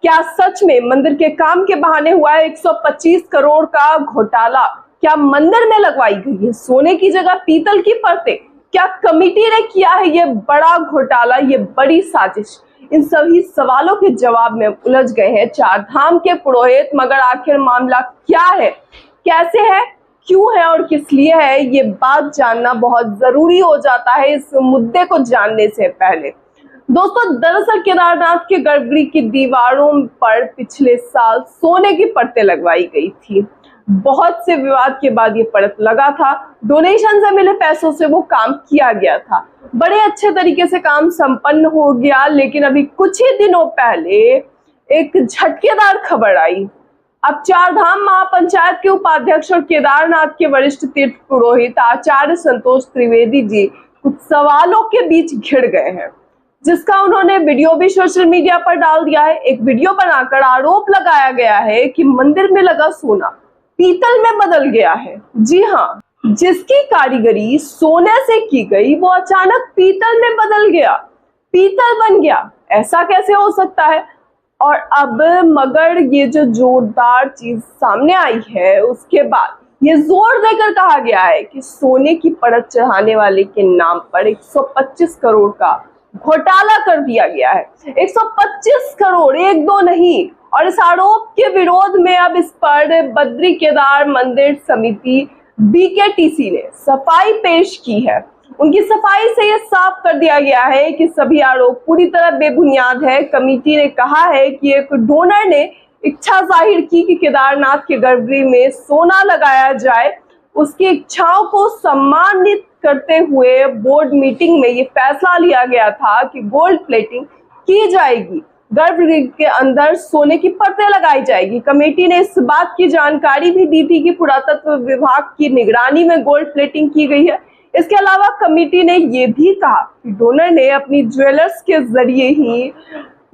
क्या सच में मंदिर के काम के बहाने हुआ है 125 करोड़ का घोटाला? क्या मंदिर में लगवाई गई है सोने की जगह पीतल की परतें? क्या कमेटी ने किया है ये बड़ा घोटाला, ये बड़ी साजिश? इन सभी सवालों के जवाब में उलझ गए हैं चार धाम के पुरोहित। मगर आखिर मामला क्या है, कैसे है, क्यों है और किस लिए है, ये बात जानना बहुत जरूरी हो जाता है इस मुद्दे को जानने से पहले। दोस्तों, दरअसल केदारनाथ के गर्भगृह की दीवारों पर पिछले साल सोने की परतें लगवाई गई थी। बहुत से विवाद के बाद ये परत लगा था। डोनेशन से मिले पैसों से वो काम किया गया था। बड़े अच्छे तरीके से काम संपन्न हो गया, लेकिन अभी कुछ ही दिनों पहले एक झटकेदार खबर आई। अब चार धाम महापंचायत के उपाध्यक्ष और केदारनाथ के वरिष्ठ तीर्थ पुरोहित आचार्य संतोष त्रिवेदी जी कुछ सवालों के बीच घिर गए हैं, जिसका उन्होंने वीडियो भी सोशल मीडिया पर डाल दिया है। एक वीडियो बनाकर आरोप लगाया गया है कि मंदिर में लगा सोना पीतल में बदल गया है। जी हाँ, जिसकी कारीगरी सोने से की गई वो अचानक पीतल में बदल गया, पीतल बन गया। ऐसा कैसे हो सकता है? और अब मगर ये जो जोरदार चीज सामने आई है, उसके बाद ये जोर देकर कहा गया है कि सोने की परत चढ़ाने वाले के नाम पर 125 करोड़ का घोटाला कर दिया गया है। 125 करोड़, एक दो नहीं। और इस आरोप के विरोध में अब इस पर बद्री केदार मंदिर समिति BKTC ने सफाई पेश की है। उनकी सफाई से यह साफ कर दिया गया है कि सभी आरोप पूरी तरह बेबुनियाद है। कमेटी ने कहा है कि एक डोनर ने इच्छा जाहिर की कि केदारनाथ के गर्भगृह में सोना लगाया जाए। उसकी इच्छाओं को सम्मानित करते हुए बोर्ड मीटिंग में ये फैसला लिया गया था कि गोल्ड प्लेटिंग की जाएगी, गर्भगृह के अंदर सोने की परतें लगाई जाएगी। कमेटी ने इस बात की जानकारी भी दी थी कि पुरातत्व विभाग की निगरानी में गोल्ड प्लेटिंग की गई है। इसके अलावा कमेटी ने यह भी कहा कि डोनर ने अपनी ज्वेलर्स के जरिए ही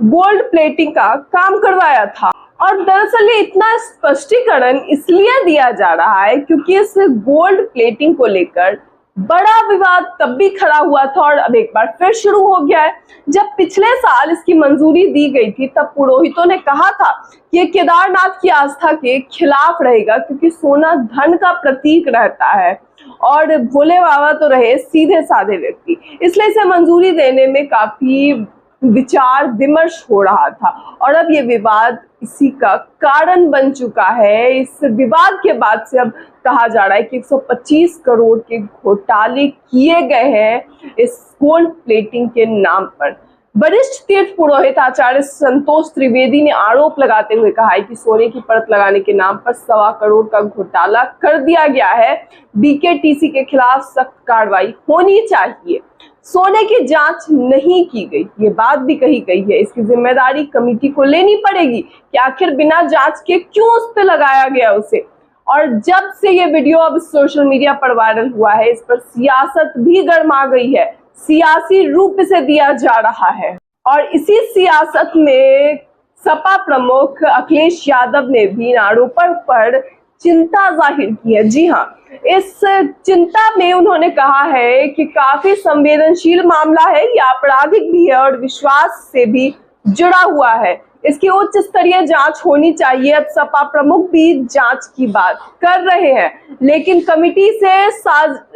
गोल्ड प्लेटिंग का काम करवाया था। और दरअसल ये इतना स्पष्टीकरण इसलिए दिया जा रहा है क्योंकि इस गोल्ड प्लेटिंग को लेकर बड़ा विवाद तब भी खड़ा हुआ था और अब एक बार फिर शुरू हो गया है। जब पिछले साल इसकी मंजूरी दी गई थी, तब पुरोहितों ने कहा था कि ये केदारनाथ की आस्था के खिलाफ रहेगा, क्योंकि सोना धन का प्रतीक रहता है और भोले बाबा तो रहे सीधे साधे व्यक्ति, इसलिए इसे मंजूरी देने में काफी विचार विमर्श हो रहा था। और अब ये विवाद इसी का कारण बन चुका है। इस विवाद के बाद से अब कहा जा रहा है कि 125 करोड़ के घोटाले किए गए हैं इस गोल्ड प्लेटिंग के नाम पर। वरिष्ठ तीर्थ पुरोहित आचार्य संतोष त्रिवेदी ने आरोप लगाते हुए कहा है कि सोने की परत लगाने के नाम पर 1.25 करोड़ का घोटाला कर दिया गया है। BKTC के खिलाफ सख्त कार्रवाई होनी चाहिए। सोने की जांच नहीं की गई, ये बात भी कही गई है। इसकी जिम्मेदारी कमेटी को लेनी पड़ेगी कि आखिर बिना जांच के क्यों उस पे लगाया गया उसे। और जब से ये वीडियो अब सोशल मीडिया पर वायरल हुआ है, इस पर सियासत भी गर्मा गई है, सियासी रूप इसे दिया जा रहा है। और इसी सियासत में सपा प्रमुख अखिलेश यादव ने भी इन आरोपों पर चिंता जाहिर की है। जी हाँ, इस चिंता में उन्होंने कहा है कि काफी संवेदनशील मामला है, ये आपराधिक भी है और विश्वास से भी जुड़ा हुआ है। इसकी उच्च स्तरीय जांच होनी चाहिए। अब सपा प्रमुख भी जांच की बात कर रहे हैं, लेकिन कमेटी से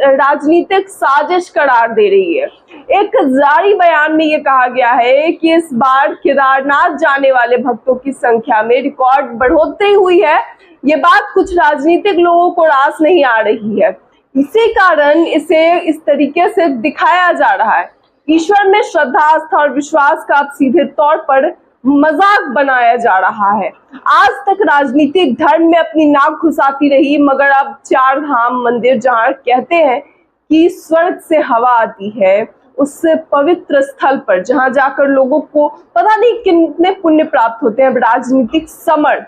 राजनीतिक साजिश करार दे रही है। एक जारी बयान में ये कहा गया है कि इस बार केदारनाथ जाने वाले भक्तों की संख्या में रिकॉर्ड बढ़ोतरी हुई है। ये बात कुछ राजनीतिक लोगों को रास नहीं आ रही है, इसी कारण इसे इस तरीके से दिखाया जा रहा है। ईश्वर में श्रद्धा, आस्था और विश्वास का अब सीधे तौर पर मजाक बनाया जा रहा है। आज तक राजनीतिक धर्म में अपनी नाक घुसाती रही, मगर अब चार धाम मंदिर, जहां कहते हैं कि स्वर्ग से हवा आती है, उस पवित्र स्थल पर जहां जाकर लोगों को पता नहीं कितने पुण्य प्राप्त होते हैं, राजनीतिक समर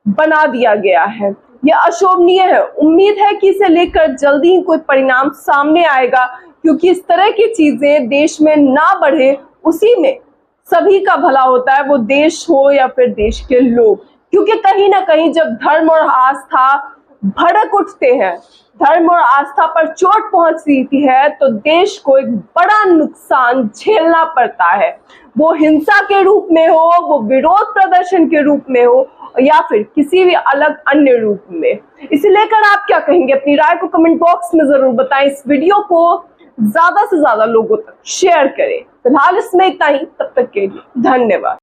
बना दिया गया है। यह अशोभनीय है। उम्मीद है कि इसे लेकर जल्दी ही कोई परिणाम सामने आएगा, क्योंकि इस तरह की चीजें देश में ना बढ़े, उसी में सभी का भला होता है, वो देश हो या फिर देश के लोग। क्योंकि कहीं ना कहीं जब धर्म और आस्था भड़क उठते हैं, धर्म और आस्था पर चोट पहुंचती है, तो देश को एक बड़ा नुकसान झेलना पड़ता है। वो हिंसा के रूप में हो, वो विरोध प्रदर्शन के रूप में हो, या फिर किसी भी अलग अन्य रूप में। इसे लेकर आप क्या कहेंगे? अपनी राय को कमेंट बॉक्स में जरूर बताएं। इस वीडियो को ज्यादा से ज्यादा लोगों तक शेयर करें। फिलहाल इसमें इतना ही, तब तक के लिए धन्यवाद।